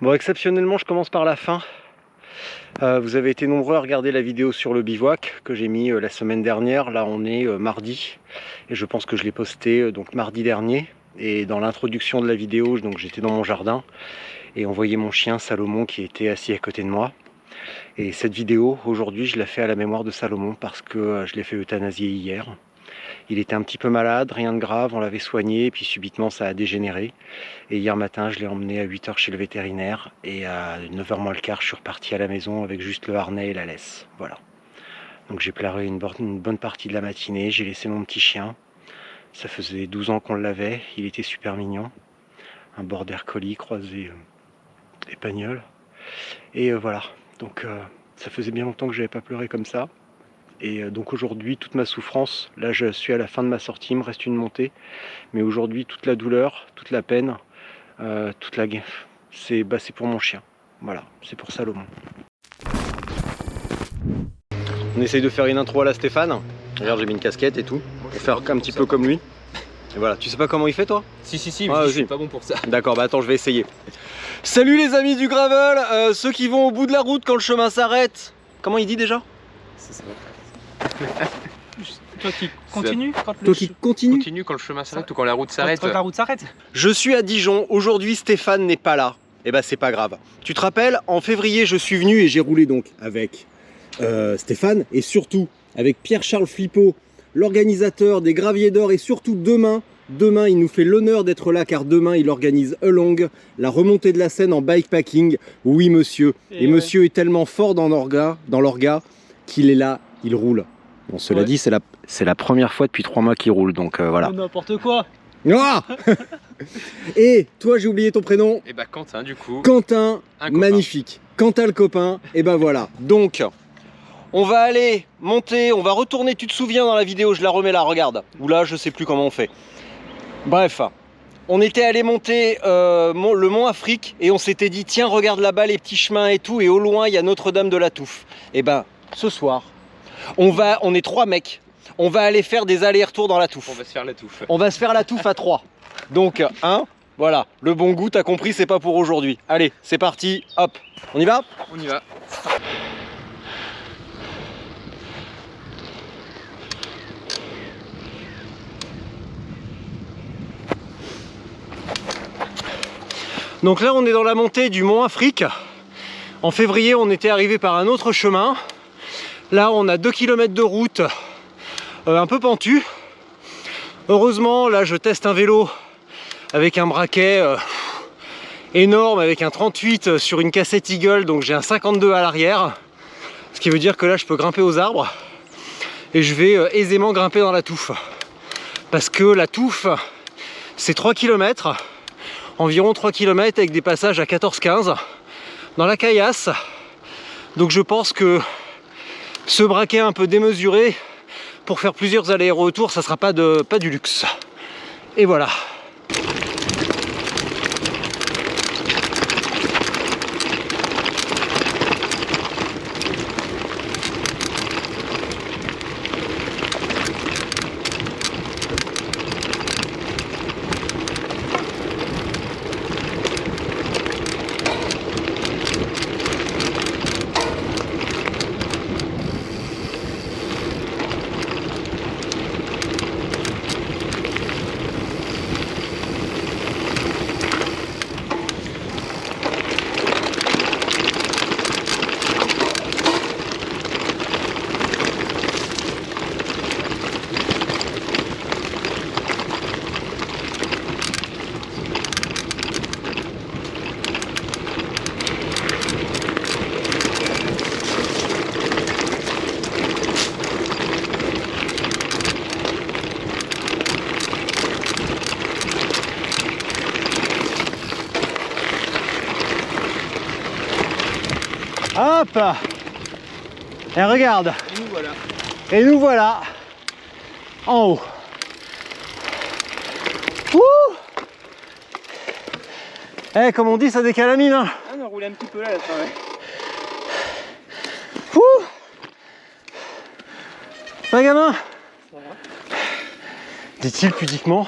Bon, exceptionnellement, je commence par la fin. Vous avez été nombreux à regarder la vidéo sur le bivouac que j'ai mis la semaine dernière. Là, on est mardi et je pense que je l'ai posté donc mardi dernier. Et dans l'introduction de la vidéo, donc j'étais dans mon jardin et on voyait mon chien Salomon qui était assis à côté de moi. Et cette vidéo, aujourd'hui, je la fais à la mémoire de Salomon parce que je l'ai fait euthanasier hier. Il était un petit peu malade, rien de grave, on l'avait soigné et puis subitement ça a dégénéré. Et hier matin, je l'ai emmené à 8 h chez le vétérinaire et à 9 h moins le quart, je suis reparti à la maison avec juste le harnais et la laisse. Voilà. Donc j'ai pleuré une bonne partie de la matinée, j'ai laissé mon petit chien. Ça faisait 12 ans qu'on l'avait, il était super mignon. Un border collie croisé espagnol. Et voilà, donc ça faisait bien longtemps que je n'avais pas pleuré comme ça. Et donc aujourd'hui, toute ma souffrance, là je suis à la fin de ma sortie, il me reste une montée. Mais aujourd'hui, toute la douleur, toute la peine, toute la guerre, c'est pour mon chien. Voilà, c'est pour Salomon. On essaye de faire une intro à la Stéphane. Regarde, j'ai mis une casquette et tout. On va faire un petit peu comme lui. Et voilà, tu sais pas comment il fait toi? Si, mais je suis pas bon pour ça. D'accord, bah attends, je vais essayer. Salut les amis du gravel, ceux qui vont au bout de la route quand le chemin s'arrête. Comment il dit déjà? Toi qui continue quand continue quand le chemin s'arrête ou quand la route s'arrête. Quand la route s'arrête. Je suis à Dijon, aujourd'hui Stéphane n'est pas là. Et bah c'est pas grave. Tu te rappelles, en février je suis venu et j'ai roulé donc avec Stéphane et surtout avec Pierre-Charles Flippo, l'organisateur des Graviers d'Or, et surtout demain il nous fait l'honneur d'être là car demain il organise Along, la remontée de la Seine en bikepacking. Oui monsieur, et monsieur est tellement fort dans l'orga qu'il est là, il roule. Bon, cela dit, c'est la première fois depuis 3 mois qu'il roule, donc voilà. N'importe quoi. Ah et toi, j'ai oublié ton prénom. Et bah Quentin du coup. Quentin, magnifique. Quentin le copain, et bah voilà. Donc, on va aller monter, on va retourner, tu te souviens dans la vidéo, je la remets là, regarde. Ou là, je sais plus comment on fait. Bref, on était allé monter le mont Afrique et on s'était dit, tiens, regarde là-bas les petits chemins et tout, et au loin, il y a Notre-Dame de la Touffe. Et ben, ce soir, on est 3 mecs, on va aller faire des allers-retours dans la Touffe. On va se faire la Touffe. On va se faire la Touffe à 3. Donc, voilà, le bon goût, t'as compris, c'est pas pour aujourd'hui. Allez, c'est parti, hop, on y va? On y va. Donc là, on est dans la montée du mont Afrique. En février, on était arrivé par un autre chemin. Là, on a 2 km de route un peu pentue. Heureusement, là, je teste un vélo avec un braquet énorme, avec un 38 sur une cassette Eagle, donc j'ai un 52 à l'arrière. Ce qui veut dire que là, je peux grimper aux arbres. Et je vais aisément grimper dans la Touffe. Parce que la Touffe, c'est 3 km. Environ 3 km avec des passages à 14-15 dans la caillasse. Donc je pense que ce braquet un peu démesuré pour faire plusieurs allers-retours, ça sera pas du luxe. Et voilà. Hop! Et regarde! Et nous voilà. Et nous voilà en haut. Ouh! Eh, comme on dit, ça décale la mine, hein. Ah, on a roulé un petit peu là, fin, ouais. Ouh! Ça va, gamin? Ça va. Dit-il pudiquement.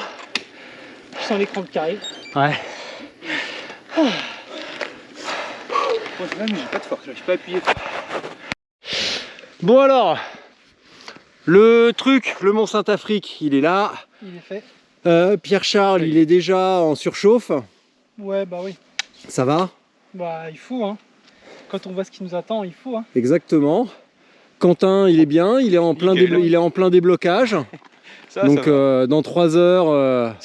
Je sens les crampes qui arrivent. Ouais. Ouais, mais j'ai pas de force, je pas appuyé. Bon alors, le truc, le Mont Saint-Afrique, il est là. Il est fait. Pierre-Charles, il est déjà en surchauffe. Ouais, bah oui. Ça va? Bah il faut, hein. Quand on voit ce qui nous attend, il faut, hein. Exactement. Quentin, il est bien, il est en plein, il est en plein déblocage. Donc dans 3 heures,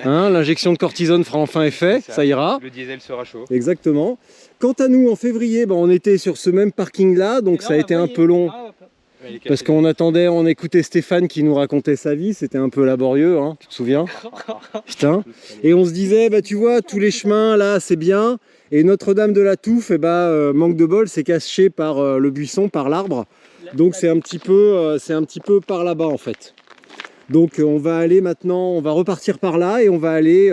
l'injection de cortisone fera enfin effet, ça ira. Le diesel sera chaud. Exactement. Quant à nous, en février, on était sur ce même parking là, donc ça a été un peu long. Parce qu'on attendait, on écoutait Stéphane qui nous racontait sa vie, c'était un peu laborieux, hein, tu te souviens? Putain. Et on se disait, bah tu vois, tous les chemins là, c'est bien. Et Notre-Dame de la Touffe, manque de bol, c'est caché par le buisson, par l'arbre. Donc c'est un petit peu par là-bas en fait. Donc on va aller maintenant, on va repartir par là et on va aller...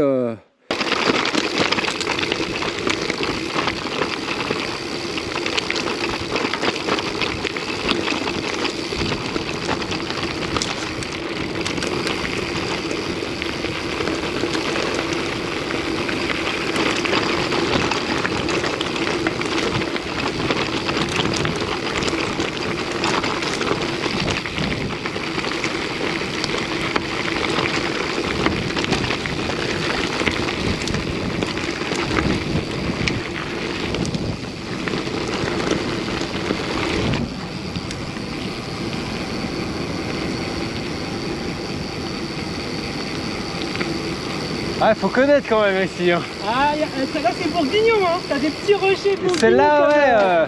Ah, faut connaître quand même ici. Hein. Ah, celle-là c'est pour Guignon, hein. T'as des petits rochers pour celle-là, ouais.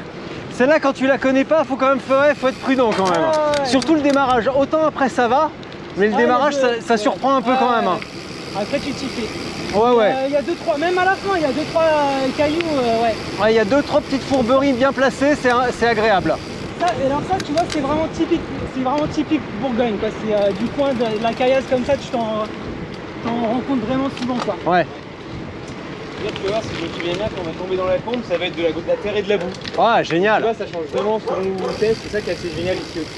Celle-là, quand tu la connais pas, faut quand même faut être prudent quand même. Ah, ouais. Surtout le démarrage. Autant après ça va, mais le démarrage, ça surprend un peu quand même. Hein. Après tu t'y fais. Ouais. Il y a 2-3, même à la fin, il y a 2-3 cailloux, ouais. Ouais, il y a 2-3 petites fourberies bien placées, c'est agréable. Alors ça, tu vois, c'est vraiment typique Bourgogne, quoi. C'est du coin de la caillasse comme ça, tu t'en rencontres vraiment souvent, quoi. Ouais. Là, tu vas voir, si je me souviens bien, quand on va tomber dans la combe, ça va être de la terre et de la boue. Ouais, génial. Tu vois, ça change vraiment selon où on teste, c'est ça qui est assez génial ici aussi.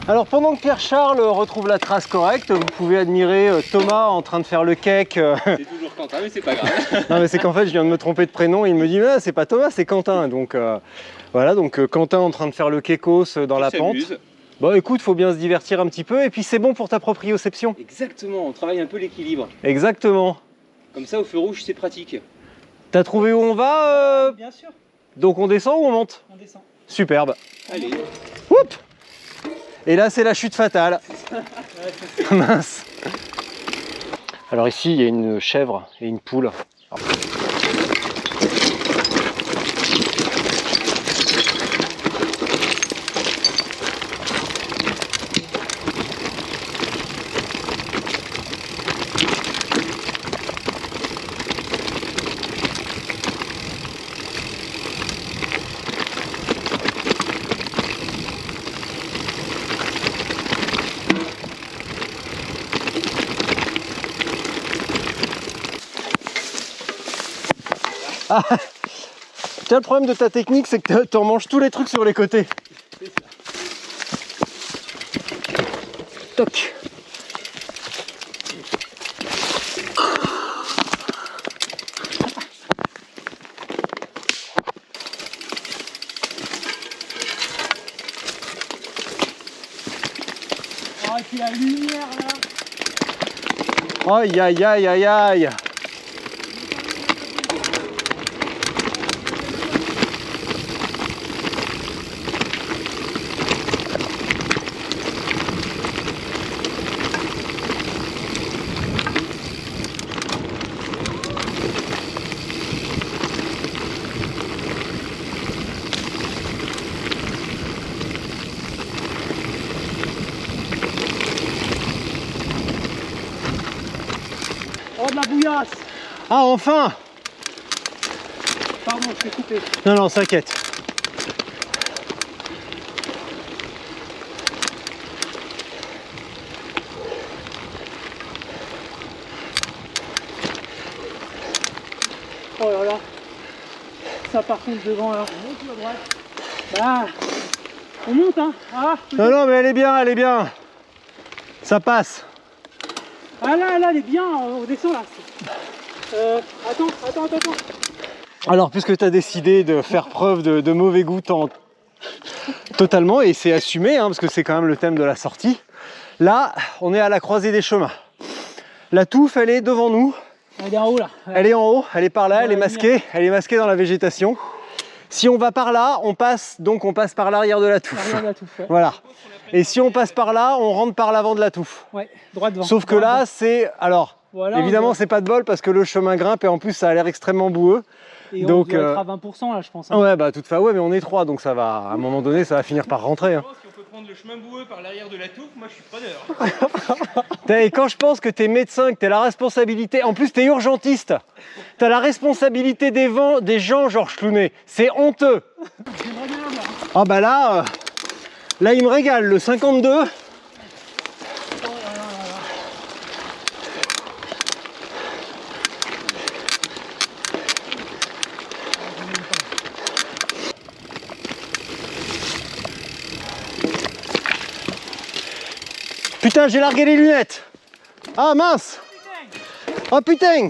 Alors pendant que Pierre-Charles retrouve la trace correcte, vous pouvez admirer Thomas en train de faire le cake. C'est toujours Quentin, mais c'est pas grave. Non mais c'est qu'en fait je viens de me tromper de prénom, il me dit ah, c'est pas Thomas, c'est Quentin. Donc voilà, donc Quentin en train de faire le kekos dans la pente. Bon écoute, faut bien se divertir un petit peu et puis c'est bon pour ta proprioception. Exactement, on travaille un peu l'équilibre. Exactement. Comme ça au feu rouge c'est pratique. T'as trouvé où on va Bien sûr. Donc on descend ou on monte? On descend. Superbe. Allez. Oups. Et là c'est la chute fatale. Mince. Alors ici il y a une chèvre et une poule. Alors... Ah. Tiens, le problème de ta technique, c'est que tu en manges tous les trucs sur les côtés. Toc. Oh, et puis la lumière là. Aïe aïe aïe aïe aïe. Oh, de la bouillasse. Ah enfin. Pardon, je t'ai coupé. Non, non, t'inquiète. Oh là là. Ça par contre devant là. On monte ou à droite? Bah. On monte hein. Ah, non, non, mais elle est bien, elle est bien. Ça passe. Ah là, elle est bien, on descend là. Attends. Alors, puisque tu as décidé de faire preuve de mauvais goût totalement, et c'est assumé, hein, parce que c'est quand même le thème de la sortie, là, on est à la croisée des chemins. La touffe, elle est devant nous. Elle est en haut là. Elle est en haut, elle est par là, elle est masquée dans la végétation. Si on va par là, on passe par l'arrière de la touffe. Ouais. Voilà. Et si on passe par là, on rentre par l'avant de la touffe. Ouais, droit devant. Sauf que là, c'est... Alors, voilà, évidemment, c'est pas de bol parce que le chemin grimpe et en plus, ça a l'air extrêmement boueux. Et donc, on doit être à 20% là, je pense. Hein. Ouais, bah, toute façon, ouais, mais on est 3, donc ça va... À un moment donné, ça va finir par rentrer. Hein. Si on peut prendre le chemin boueux par l'arrière de la touffe, moi je suis preneur. Et quand je pense que t'es médecin, que t'as la responsabilité... En plus, t'es urgentiste. T'as la responsabilité des gens, Georges Clooney. C'est honteux. Ah bah là, là, il me régale, le 52. Putain, j'ai largué les lunettes. Ah mince. Oh putain.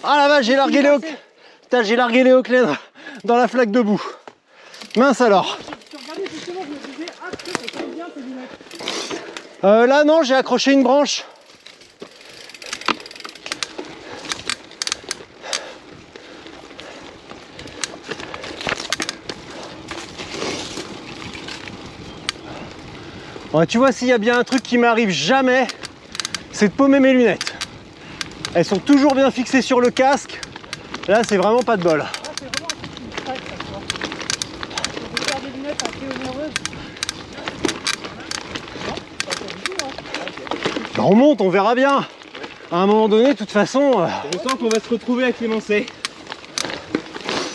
Ah la vache, j'ai largué les Oakley. Putain, j'ai largué les Oakley dans la flaque de boue. Mince alors. Là non, j'ai accroché une branche. Ouais, tu vois, s'il y a bien un truc qui m'arrive jamais, c'est de paumer mes lunettes. Elles sont toujours bien fixées sur le casque. Là, c'est vraiment pas de bol. Là, c'est vraiment un truc qui me stresse, ça, tu vois. On peut faire des lunettes assez onéreuses. Non, pas du tout, hein. Ben, on monte, on verra bien. À un moment donné, de toute façon... Je sens qu'on va se retrouver à Clémencé.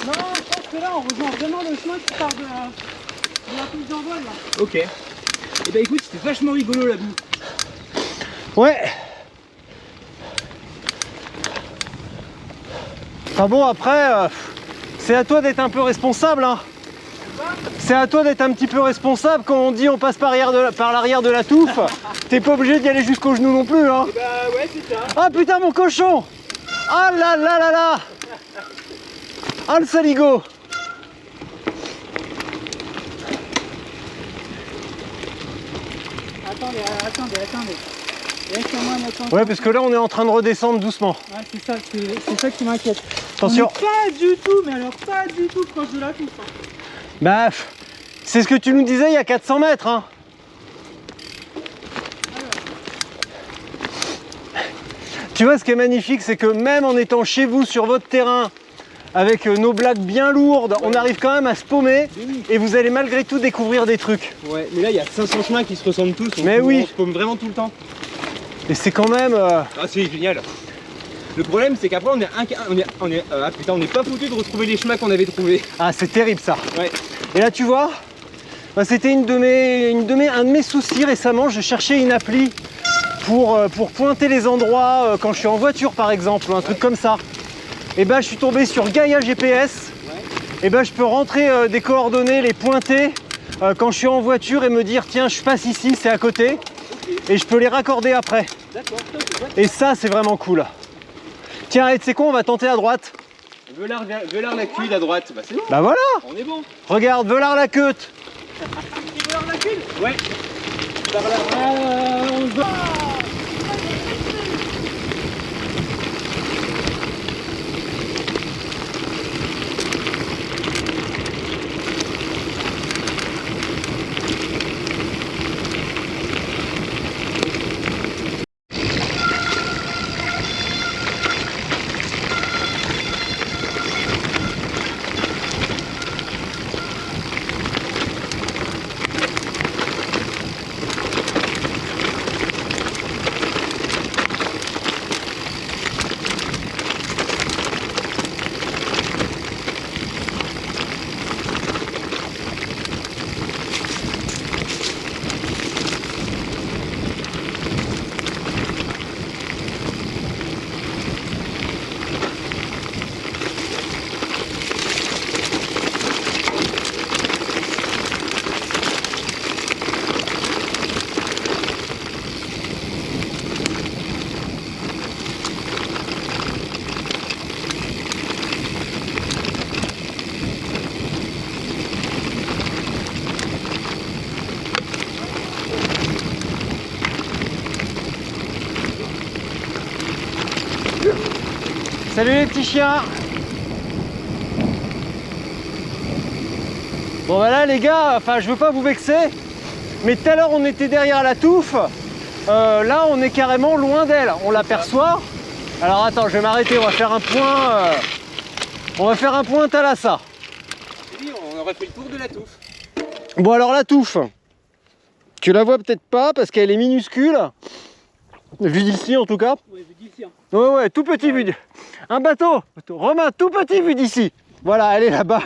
Non, je pense que là, on rejoint vraiment le chemin qui part de la piste d'envol, là. Ok. Et bah écoute, c'était vachement rigolo la boue. Ouais. Enfin bon, après, c'est à toi d'être un peu responsable, hein. C'est à toi d'être un petit peu responsable quand on dit on passe par l'arrière de la touffe. T'es pas obligé d'y aller jusqu'au genou non plus, hein. Et bah ouais, c'est ça. Ah putain, mon cochon. Ah là là là là. Ah le saligo. Attendez. Laisse-moi mettre en Ouais, parce que là, on est en train de redescendre doucement. Ouais, c'est ça qui m'inquiète. Attention. On est pas du tout, mais alors pas du tout proche de la touffe. Hein. Bah, c'est ce que tu nous disais il y a 400 mètres, hein. Tu vois, ce qui est magnifique, c'est que même en étant chez vous, sur votre terrain, avec nos blagues bien lourdes, on arrive quand même à se paumer et vous allez malgré tout découvrir des trucs. Ouais, mais là il y a 500 chemins qui se ressemblent tous. Mais oui. On se paume vraiment tout le temps. Et c'est quand même... Ah, c'est génial. Le problème, c'est qu'après, on n'est pas foutu de retrouver les chemins qu'on avait trouvés. Ah, c'est terrible ça. Ouais. Et là, tu vois, bah, c'était un de mes soucis récemment. Je cherchais une appli pour pointer les endroits quand je suis en voiture, par exemple, ou un truc comme ça. Et ben, je suis tombé sur Gaia GPS. Et ben, je peux rentrer des coordonnées, les pointer quand je suis en voiture et me dire tiens, je passe ici, c'est à côté. Et je peux les raccorder après. D'accord. Et ça, c'est vraiment cool. Tiens, et tu sais quoi, on va tenter à droite. Velard-la-Cuide à droite. Bah c'est bon. Bah voilà. On est bon. Regarde, Velard-la-Queue. Velard-la-Cuide. Ouais. Par là. On se voit. Salut les petits chiens. Bon voilà les gars, enfin je veux pas vous vexer, mais tout à l'heure on était derrière la touffe, là on est carrément loin d'elle, on l'aperçoit. Alors attends, je vais m'arrêter, on va faire un point, Thalassa. On aurait fait le tour de la touffe. Bon alors la touffe, tu la vois peut-être pas parce qu'elle est minuscule, vu d'ici en tout cas. Ouais, vu d'ici. Hein. Ouais, tout petit vu d'ici. Un bateau, Romain, tout petit vu d'ici. Voilà, elle est là-bas.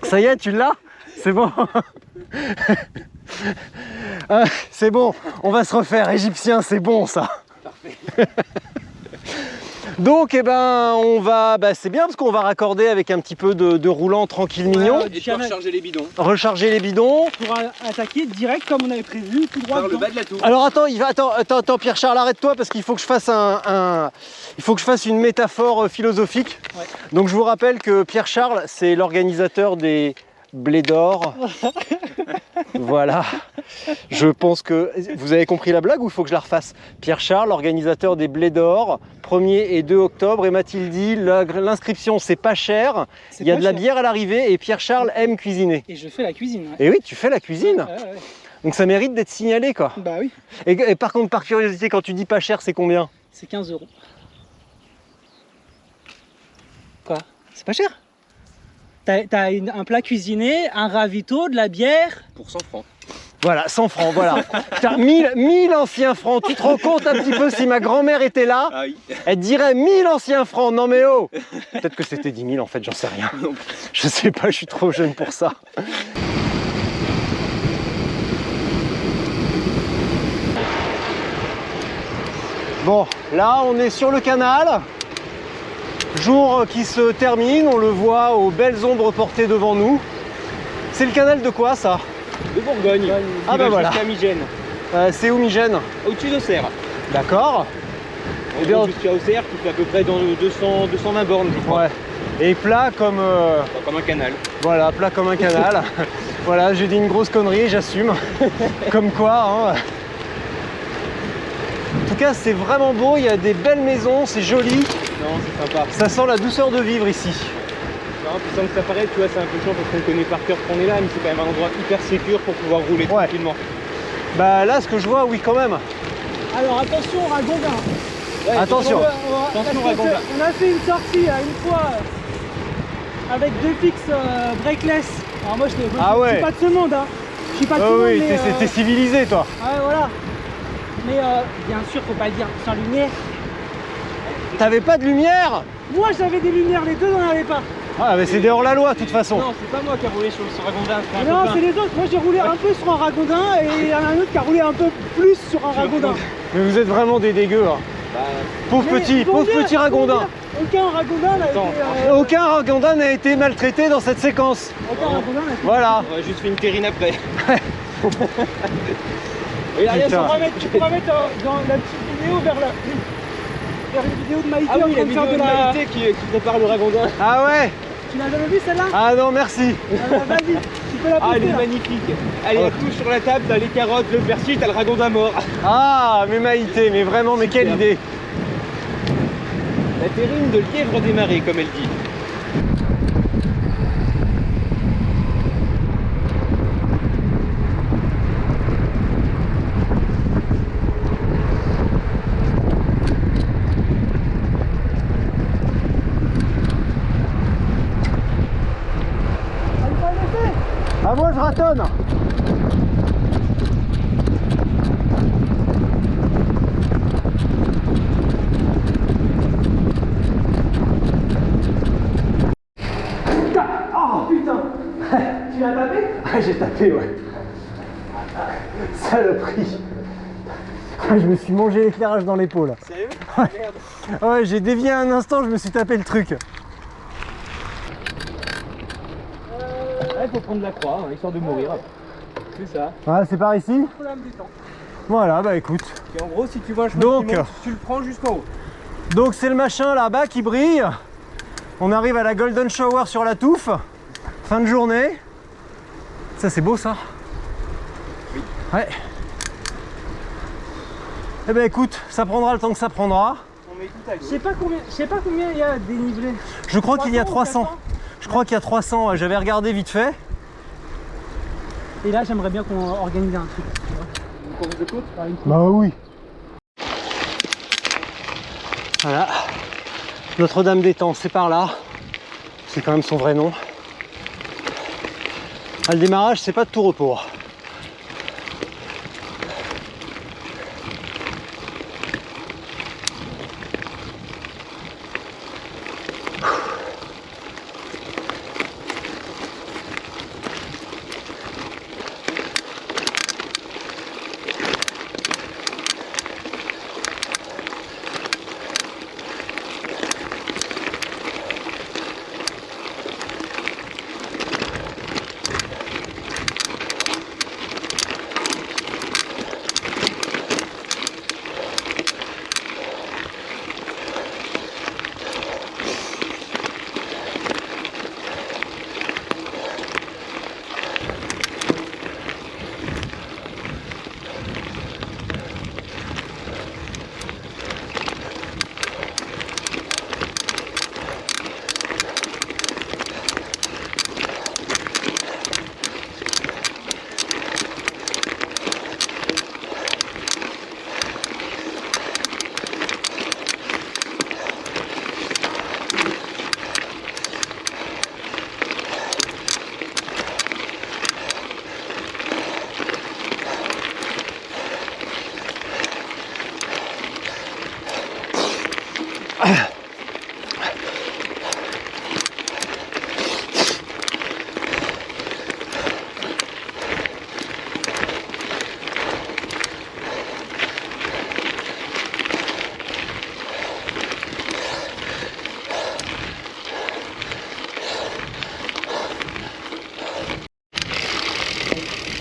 Ça y est, tu l'as? C'est bon. C'est bon, on va se refaire. Égyptien, c'est bon ça. Parfait. Donc, eh ben, on va. Bah, c'est bien parce qu'on va raccorder avec un petit peu de roulant tranquille mignon. Et tu vas recharger les bidons. Recharger les bidons. Pour attaquer direct comme on avait prévu, tout droit. Par le bas de la touffe. Alors attends, attends, Pierre-Charles, arrête-toi parce qu'il faut que je fasse il faut que je fasse une métaphore philosophique. Ouais. Donc je vous rappelle que Pierre-Charles, c'est l'organisateur des Blés d'Or. Voilà. Je pense que vous avez compris la blague ou il faut que je la refasse? Pierre-Charles, l'organisateur des Blés d'Or, 1er et 2 octobre. Et Mathilde dit, l'inscription c'est pas cher, il y a de la bière à l'arrivée et Pierre-Charles aime cuisiner. Et je fais la cuisine. Ouais. Et oui, tu fais la cuisine. Ouais. Donc ça mérite d'être signalé quoi. Bah oui. Et par contre, par curiosité, quand tu dis pas cher, c'est combien? C'est 15 €. Quoi? C'est pas cher? T'as un plat cuisiné, un ravito, de la bière. Pour 100 francs. Voilà, 100 francs, voilà. Putain, 1000 anciens francs. Tu te rends compte un petit peu si ma grand-mère était là? Ah oui. Elle dirait 1000 anciens francs. Non mais oh! Peut-être que c'était 10 000 en fait, j'en sais rien. Je sais pas, je suis trop jeune pour ça. Bon, là on est sur le canal. Jour qui se termine, on le voit aux belles ombres portées devant nous. C'est le canal de quoi ça? De Bourgogne. Ah bah voilà. Jusqu'à Migène. C'est où Migène? Au-dessus d'Auxerre. D'accord. Eh bien, jusqu'à Auxerre, qui fait à peu près dans 220 bornes, je crois. Ouais. Et plat comme... Comme un canal. Voilà, plat comme un canal. Voilà, j'ai dit une grosse connerie, j'assume. Comme quoi, hein. En tout cas, c'est vraiment beau, il y a des belles maisons, c'est joli. Non, c'est sympa. Ça sent la douceur de vivre ici. Non, puis sans que ça paraît, tu vois, c'est un peu chiant parce qu'on connaît par cœur qu'on est là, mais c'est quand même un endroit hyper sécure pour pouvoir rouler tranquillement. Bah là, ce que je vois, oui quand même. Alors attention Ragondin. Ouais, attention. Attention Ragondin. On a fait une sortie une fois avec 2 fixes breakless. Alors moi je suis pas de ce monde, hein. Je suis pas de ce monde, oui, mais t'es civilisé toi. Ouais, voilà. Mais bien sûr, faut pas le dire sans lumière. T'avais pas de lumière? Moi j'avais des lumières, les deux n'en avaient pas. Ah mais c'est dehors la loi de toute façon. Non, c'est pas moi qui a roulé sur Ragondin. Non, c'est les autres. Moi j'ai roulé un peu sur un Ragondin et il y en a un autre qui a roulé un peu plus sur un Ragondin. Mais vous êtes vraiment des dégueux. Hein. Bah, pauvre petit Ragondin. Aucun Ragondin n'a été maltraité dans cette séquence. Aucun Ragondin n'a été. Voilà. On va juste fait une terrine après. Et là, tu pourras mettre dans la petite vidéo vers une vidéo de Maïté en train de faire de la... Maïté qui prépare le Ragondin. Ah ouais. Tu l'as jamais vu celle-là? Ah non, merci. Vas-y, tu peux la poster. Ah, elle est magnifique. Elle est tout sur la table, t'as les carottes, le persil, t'as le Ragondin mort. Ah, mais Maïté, mais vraiment, mais quelle idée. La terrine de lièvre des marais, comme elle dit. Ah moi je ratonne. Oh putain. Tu l'as tapé? Ah j'ai tapé, ouais. Saloperie. Je me suis mangé l'éclairage dans l'épaule. Sérieux? Ouais. Merde. Ouais, j'ai dévié un instant, je me suis tapé le truc. Il faut prendre la croix, hein, histoire de mourir. C'est ça. Ah, c'est par ici? Voilà, bah écoute. Et en gros, si tu vois un chemin Donc, qui monte, tu le prends jusqu'en haut. Donc c'est le machin là-bas qui brille. On arrive à la Golden Shower sur la touffe. Fin de journée. Ça c'est beau ça. Oui. Ouais. Eh ben écoute, ça prendra le temps que ça prendra. On met tout à Je sais pas combien il y a dénivelé. Je crois qu'il y a 300. 400. Je crois qu'il y a 300, ouais, j'avais regardé vite fait. Et là, j'aimerais bien qu'on organise un truc. une course de côte. Faire une course. Bah oui. Voilà. Notre-Dame des Temps, c'est par là. C'est quand même son vrai nom. Ah, le démarrage, c'est pas de tout repos.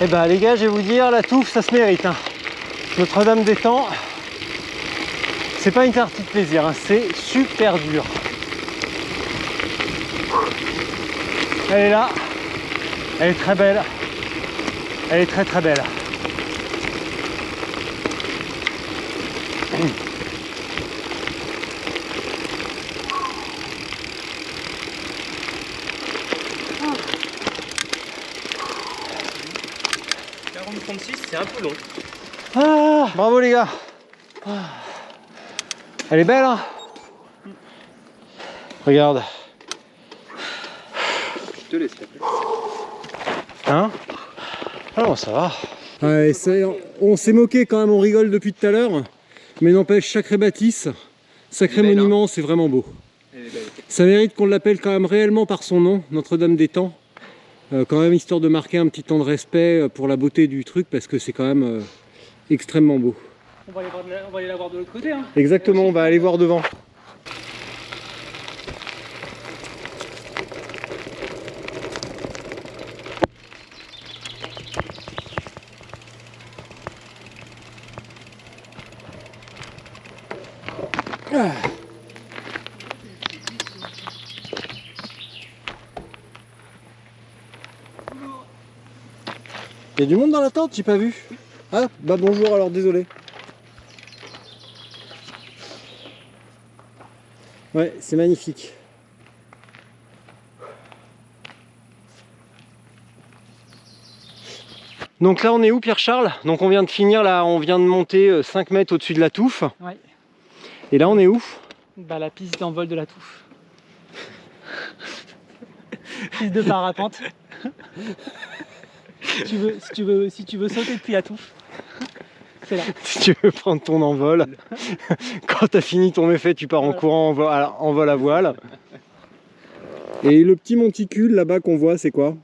Eh ben les gars, je vais vous dire, la touffe, ça se mérite. Hein. Notre-Dame des Temps, c'est pas une partie de plaisir, hein. C'est super dur. Elle est là, elle est très belle, elle est très très belle. C'est un peu long. Ah, bravo les gars. Elle est belle, hein. Regarde. Je te laisse la place. Hein? Ah non, ça va. Ouais, on s'est moqué quand même, on rigole depuis tout à l'heure. Mais n'empêche, sacré bâtisse, sacré Belle, monument, c'est vraiment beau. Elle est belle. Ça mérite qu'on l'appelle quand même réellement par son nom, Notre-Dame des Temps. Quand même, histoire de marquer un petit temps de respect pour la beauté du truc, parce que c'est quand même extrêmement beau. On va aller la voir de l'autre côté. Hein. Exactement, on va aller voir devant. Ah. Il y a du monde dans la tente, j'ai pas vu. Ah, bah bonjour alors, désolé. Ouais, c'est magnifique. Donc là on est où Pierre-Charles? Donc on vient de finir là, on vient de monter 5 mètres au-dessus de la touffe. Ouais. Et là on est où? Bah la piste d'envol de la touffe. Piste de parapente. Si tu veux sauter depuis la touffe, c'est là. Si tu veux prendre ton envol, quand tu as fini ton méfait, tu pars en courant en vol à voile. Et le petit monticule là-bas qu'on voit, c'est quoi?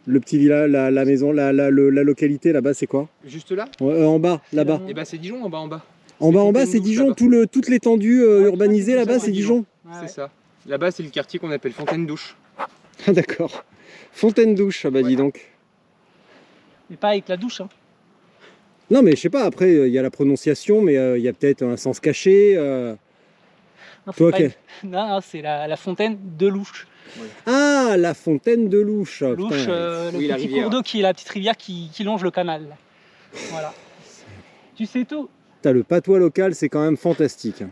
Le petit village, la maison, la localité là-bas, c'est quoi? Juste là? En bas, là-bas. Et bah c'est Dijon en bas en bas. En bas, c'est Dijon. Toute l'étendue urbanisée là-bas, c'est Dijon. Ouais, C'est ça. Là-bas c'est le quartier qu'on appelle Fontaine-Douche. Ah d'accord. Fontaine-Douche, ah bah dis donc. Mais pas avec la douche. Hein. Non mais je sais pas, après il y a la prononciation, mais il y a peut-être un sens caché. Non, Toi, pas non, c'est la fontaine de Louche. Oui. Ah, la fontaine de Louche. Louche, Putain. le Oui, la petit rivière. cours d'eau qui est la petite rivière qui longe le canal. Là. Voilà. Tu sais tout. Putain, le patois local, c'est quand même fantastique.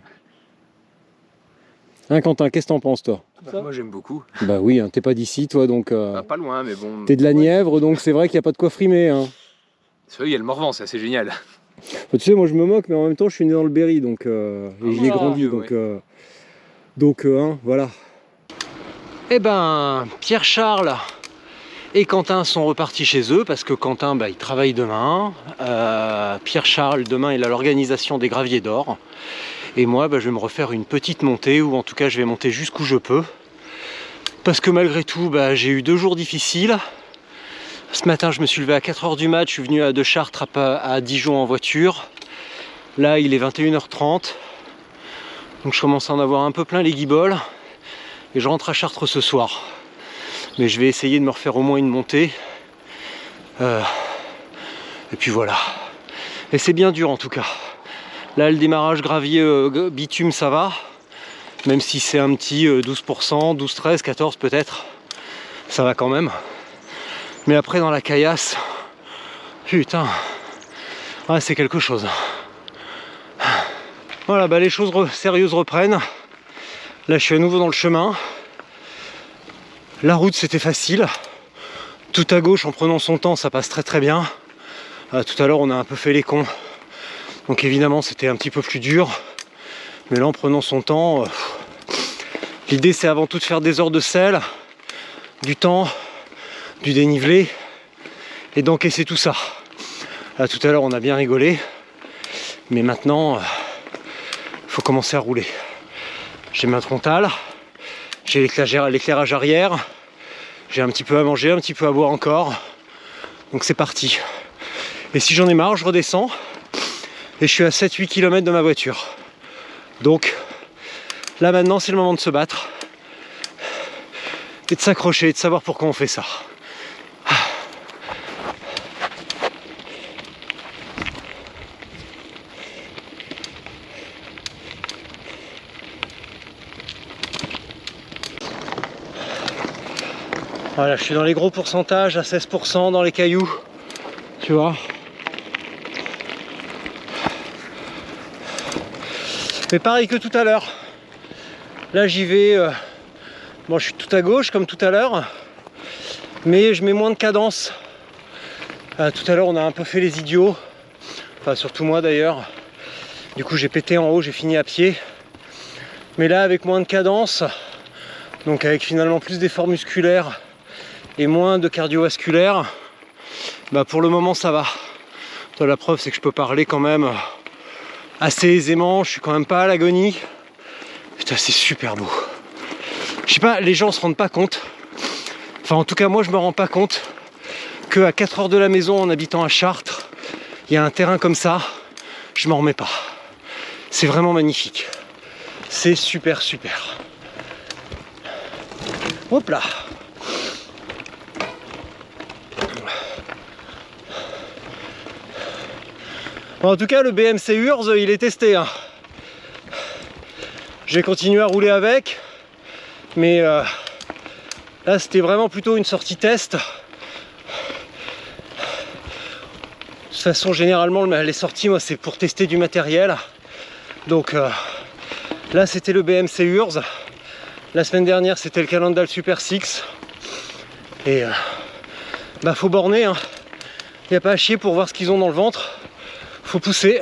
Hein, Quentin, qu'est-ce que t'en penses, toi? Ça. Moi j'aime beaucoup. Bah oui, hein, t'es pas d'ici, toi, donc... Pas loin, mais bon. T'es de la Nièvre, donc c'est vrai qu'il n'y a pas de quoi frimer. Hein. C'est vrai, il y a le Morvan, c'est assez génial. Tu sais, moi je me moque, mais en même temps, je suis né dans le Berry, donc... et j'y ai grandi, ouais. donc hein, voilà. Eh ben, Pierre-Charles et Quentin sont repartis chez eux, parce que Quentin, bah, il travaille demain. Pierre-Charles, demain, il a l'organisation des Graviers d'Or. Et moi, bah, je vais me refaire une petite montée, ou en tout cas, je vais monter jusqu'où je peux. Parce que malgré tout, bah, j'ai eu 2 jours difficiles. Ce matin, je me suis levé à 4 h du mat, je suis venu de Chartres à Dijon en voiture. Là, il est 21 h 30. Donc je commence à en avoir un peu plein les guiboles. Et je rentre à Chartres ce soir. Mais je vais essayer de me refaire au moins une montée. Et puis voilà. Et c'est bien dur en tout cas. Là, le démarrage gravier bitume, ça va. Même si c'est un petit 12%, 12, 13, 14 peut-être. Ça va quand même. Mais après, dans la caillasse, putain, ouais, c'est quelque chose. Voilà, bah, les choses sérieuses reprennent. Là, je suis à nouveau dans le chemin. La route, c'était facile. Tout à gauche, en prenant son temps, ça passe très très bien. Tout à l'heure, on a un peu fait les cons. Donc évidemment, c'était un petit peu plus dur. Mais là, en prenant son temps, l'idée, c'est avant tout de faire des heures de selle, du temps, du dénivelé, et d'encaisser tout ça. Tout à l'heure, on a bien rigolé. Mais maintenant, faut commencer à rouler. J'ai ma frontale, j'ai l'éclairage arrière, j'ai un petit peu à manger, un petit peu à boire encore. Donc c'est parti. Et si j'en ai marre, je redescends. Et je suis à 7-8 km de ma voiture. Donc là maintenant, c'est le moment de se battre. Et de s'accrocher, et de savoir pourquoi on fait ça. Voilà, je suis dans les gros pourcentages, à 16% dans les cailloux, tu vois. Mais pareil que tout à l'heure. Là, j'y vais, bon, je suis tout à gauche comme tout à l'heure, mais je mets moins de cadence. Tout à l'heure, on a un peu fait les idiots, enfin surtout moi d'ailleurs. Du coup, j'ai pété en haut, j'ai fini à pied. Mais là, avec moins de cadence, donc avec finalement plus d'efforts musculaires et moins de cardiovasculaire, bah pour le moment ça va. La preuve c'est que je peux parler quand même assez aisément, je suis quand même pas à l'agonie. Putain, c'est super beau. Je sais pas, les gens se rendent pas compte, enfin en tout cas moi je me rends pas compte que à 4 heures de la maison en habitant à Chartres, il y a un terrain comme ça, je m'en remets pas. C'est vraiment magnifique. C'est super super. Hop là. En tout cas, le BMC Urz, il est testé. Hein. J'ai continué à rouler avec, mais là, c'était vraiment plutôt une sortie test. De toute façon, généralement, les sorties, moi, c'est pour tester du matériel. Donc là, c'était le BMC Urz. La semaine dernière, c'était le Calendal Super 6. Et bah, faut borner. Hein. Il n'y a pas à chier pour voir ce qu'ils ont dans le ventre. Faut pousser.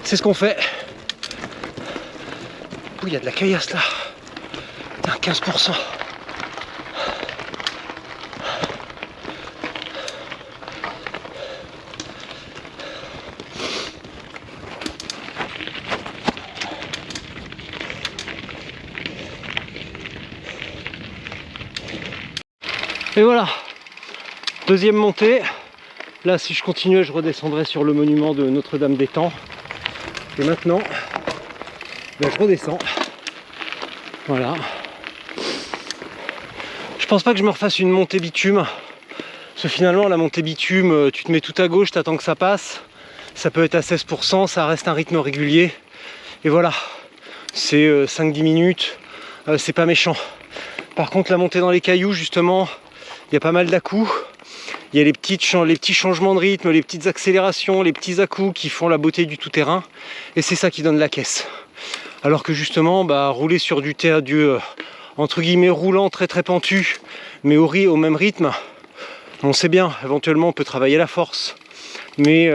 C'est ce qu'on fait. Ouh, il y a de la caillasse là. Putain, 15%. Et voilà. Deuxième montée. Là, si je continuais, je redescendrais sur le monument de Notre-Dame-des-Temps. Et maintenant, ben, je redescends. Voilà. Je pense pas que je me refasse une montée bitume. Parce que finalement, la montée bitume, tu te mets tout à gauche, t'attends que ça passe. Ça peut être à 16%, ça reste un rythme régulier. Et voilà. C'est 5-10 minutes. C'est pas méchant. Par contre, la montée dans les cailloux, justement, il y a pas mal d'à-coups. Il y a les petits changements de rythme, les petites accélérations, les petits à-coups qui font la beauté du tout-terrain. Et c'est ça qui donne la caisse. Alors que justement, rouler sur du entre guillemets roulant, très très pentu, mais au même rythme, on sait bien, éventuellement on peut travailler la force. Mais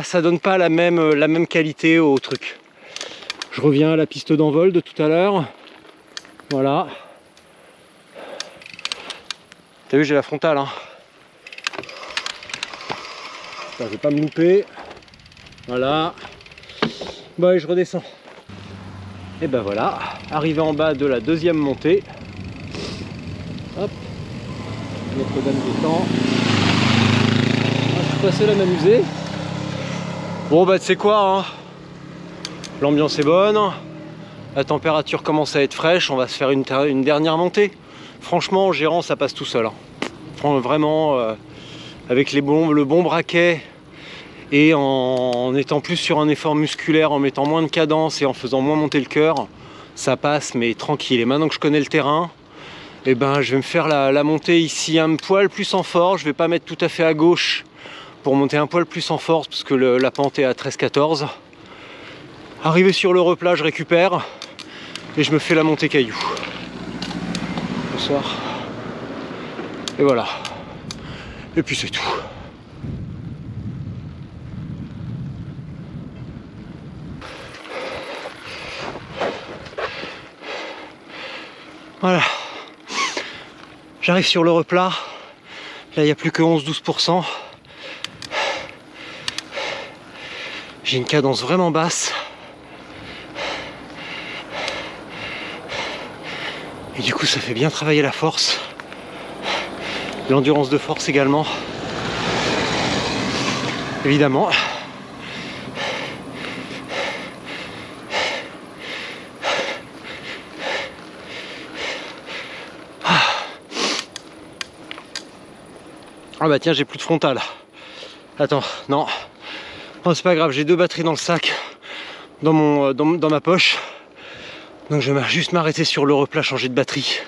ça donne pas la même qualité au truc. Je reviens à la piste d'envol de tout à l'heure. Voilà. T'as vu, j'ai la frontale, hein. Je vais pas me louper. Voilà. Bon, et je redescends. Et ben voilà, arrivé en bas de la deuxième montée. Hop. Notre-Dame-des-Temps. Je suis pas seul à m'amuser. Bon bah tu sais quoi, hein, l'ambiance est bonne. La température commence à être fraîche. On va se faire une dernière montée. Franchement, en gérant, ça passe tout seul, hein. Vraiment, avec le bon braquet et en étant plus sur un effort musculaire, en mettant moins de cadence et en faisant moins monter le cœur, ça passe, mais tranquille. Et maintenant que je connais le terrain, et je vais me faire la montée ici un poil plus en force. Je vais pas mettre tout à fait à gauche pour monter un poil plus en force parce que la pente est à 13-14. Arrivé sur le replat, je récupère et je me fais la montée caillou. Bonsoir. Et voilà. Et puis c'est tout. Voilà. J'arrive sur le replat. Là, il n'y a plus que 11-12%. J'ai une cadence vraiment basse. Et du coup, ça fait bien travailler la force. L'endurance de force également. Évidemment. Ah bah tiens, j'ai plus de frontale. Attends, non. Oh, c'est pas grave, j'ai 2 batteries dans le sac, dans ma poche. Donc je vais juste m'arrêter sur le replat, changer de batterie.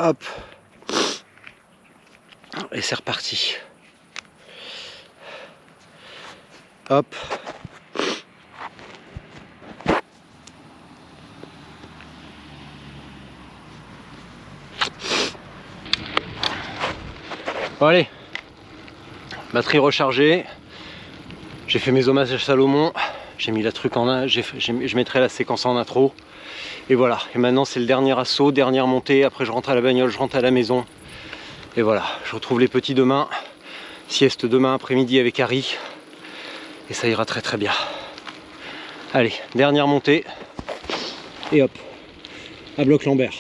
Hop. Et c'est reparti. Hop. Bon allez. Batterie rechargée. J'ai fait mes hommages à Salomon. J'ai mis la truc je mettrai la séquence en intro. Et voilà, et maintenant c'est le dernier assaut, dernière montée, après je rentre à la bagnole, je rentre à la maison. Et voilà, je retrouve les petits demain, sieste demain après-midi avec Harry. Et ça ira très très bien. Allez, dernière montée. Et hop, à bloc Lambert.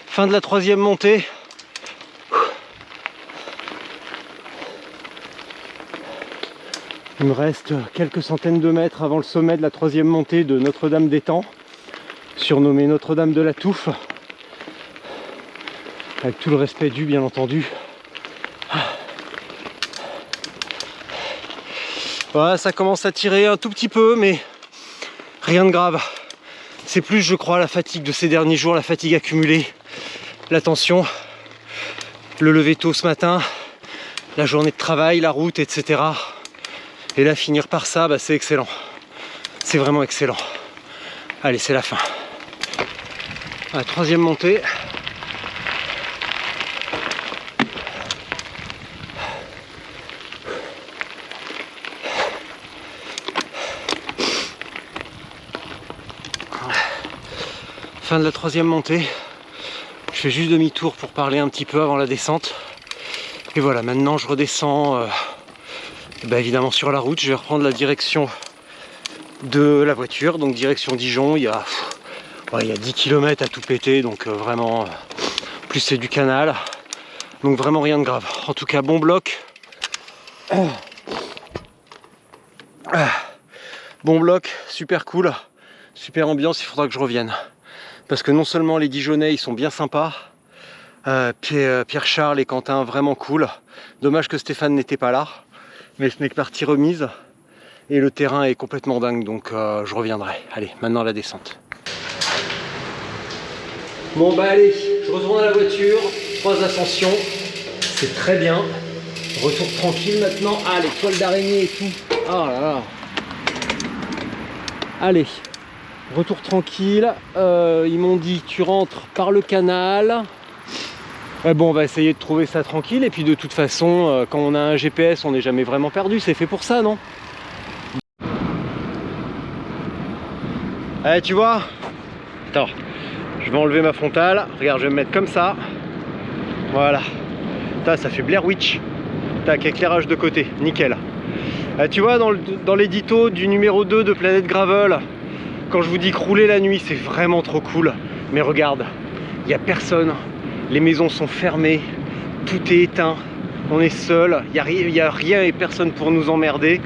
Fin de la 3e montée. Il me reste quelques centaines de mètres avant le sommet de la 3e montée de Notre-Dame-des-Temps, surnommée Notre-Dame de la Touffe. Avec tout le respect dû, bien entendu. Voilà, ça commence à tirer un tout petit peu, mais rien de grave. C'est plus, je crois, la fatigue de ces derniers jours, la fatigue accumulée. La tension, le lever tôt ce matin, la journée de travail, la route, etc. Et là, finir par ça, c'est excellent. C'est vraiment excellent. Allez, c'est la fin. La 3e montée. Fin de la 3e montée. Je fais juste demi-tour pour parler un petit peu avant la descente. Et voilà, maintenant je redescends Bah évidemment sur la route, je vais reprendre la direction de la voiture, donc direction Dijon. Il y a 10 km à tout péter, donc vraiment, plus c'est du canal, donc vraiment rien de grave. En tout cas, bon bloc. Bon bloc, super cool, super ambiance, il faudra que je revienne. Parce que non seulement les Dijonnais, ils sont bien sympas, Pierre-Charles et Quentin, vraiment cool. Dommage que Stéphane n'était pas là, mais ce n'est que partie remise. Et le terrain est complètement dingue, donc je reviendrai. Allez, maintenant la descente. Bon bah allez, je retourne à la voiture, 3 ascensions, c'est très bien. Retour tranquille maintenant. Ah, les toiles d'araignée et tout. Oh là là. Allez, retour tranquille. Ils m'ont dit tu rentres par le canal. Bon, on va essayer de trouver ça tranquille. Et puis de toute façon, quand on a un GPS, on n'est jamais vraiment perdu. C'est fait pour ça, non? Allez, tu vois? Attends, je vais enlever ma frontale. Regarde, je vais me mettre comme ça. Voilà. Ça fait Blair Witch. Tac, éclairage de côté, nickel. Tu vois, dans l'édito du numéro 2 de Planète Gravel, quand je vous dis que rouler la nuit, c'est vraiment trop cool. Mais regarde, il n'y a personne. Les maisons sont fermées, tout est éteint. On est seul, il n'y a rien et personne pour nous emmerder.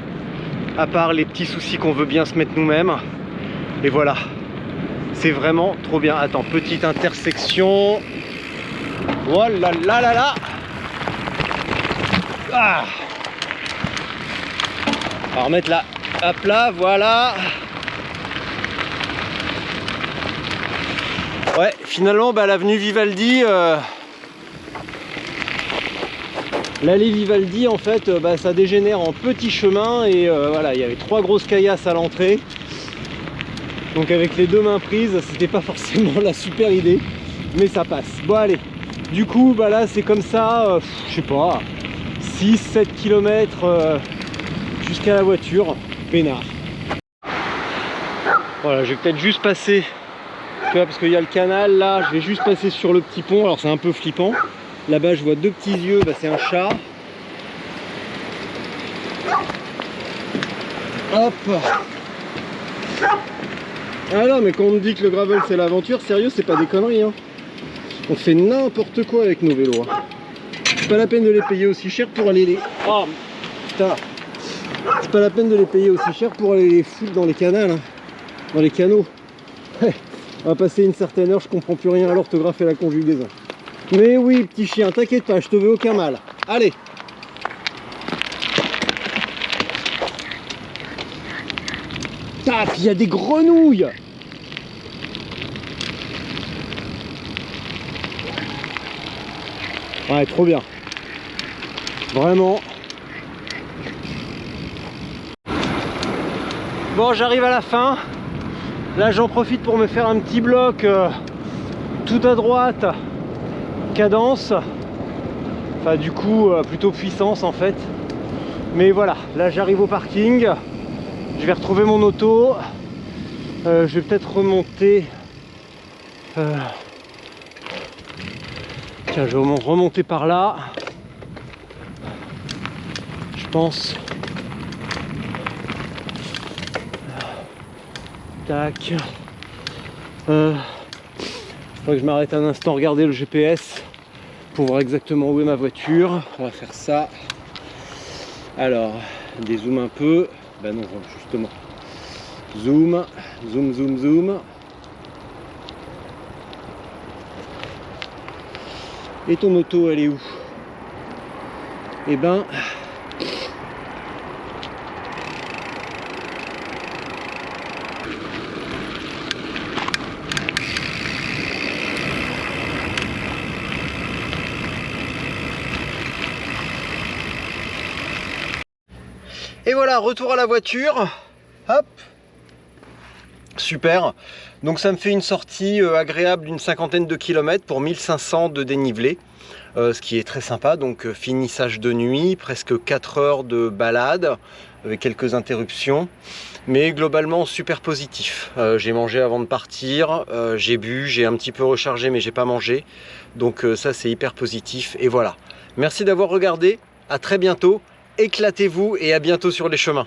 À part les petits soucis qu'on veut bien se mettre nous-mêmes. Et voilà, c'est vraiment trop bien. Attends, petite intersection. Oh là là là là. Ah. On va remettre là, hop là, voilà. Ouais, finalement, bah, l'avenue Vivaldi, l'allée Vivaldi, en fait, bah, ça dégénère en petits chemins et voilà, il y avait 3 grosses caillasses à l'entrée. Donc avec les 2 mains prises, c'était pas forcément la super idée, mais ça passe. Bon allez, du coup, bah là, c'est comme ça, je sais pas, 6-7 km jusqu'à la voiture, peinard. Voilà, je vais peut-être juste passer, tu vois, parce qu'il y a le canal là, je vais juste passer sur le petit pont. Alors c'est un peu flippant, là-bas je vois 2 petits yeux, bah, c'est un chat. Hop. Ah non, mais quand on me dit que le gravel c'est l'aventure, sérieux, c'est pas des conneries, hein. On fait n'importe quoi avec nos vélos, hein. C'est pas la peine de les payer aussi cher pour aller les... Oh putain. C'est pas la peine de les payer aussi cher pour aller les foutre dans les canals, hein. Dans les canaux. On va passer une certaine heure, je comprends plus rien à l'orthographe et la conjugaison. Mais oui, petit chien, t'inquiète pas, je te veux aucun mal. Allez. Ah, puis il y a des grenouilles. Ouais, trop bien. Vraiment. Bon, j'arrive à la fin. Là, j'en profite pour me faire un petit bloc tout à droite. Cadence. Enfin, du coup, plutôt puissance en fait. Mais voilà, là, j'arrive au parking. Je vais retrouver mon auto. Je vais peut-être remonter. Tiens, je vais remonter par là. Je pense. Tac. Je crois que je m'arrête un instant, regarder le GPS pour voir exactement où est ma voiture. On va faire ça. Alors, dézoome un peu. Ben non, justement. Zoom, zoom, zoom, zoom. Et ton auto, elle est où? Eh ben... Et voilà, retour à la voiture. Hop. Super. Donc ça me fait une sortie agréable d'une 50aine de kilomètres pour 1500 de dénivelé. Ce qui est très sympa. Donc finissage de nuit, presque 4 heures de balade avec quelques interruptions. Mais globalement super positif. J'ai mangé avant de partir, j'ai bu, j'ai un petit peu rechargé mais j'ai pas mangé. Donc ça c'est hyper positif. Et voilà. Merci d'avoir regardé. À très bientôt. éclatez-vous et à bientôt sur les chemins.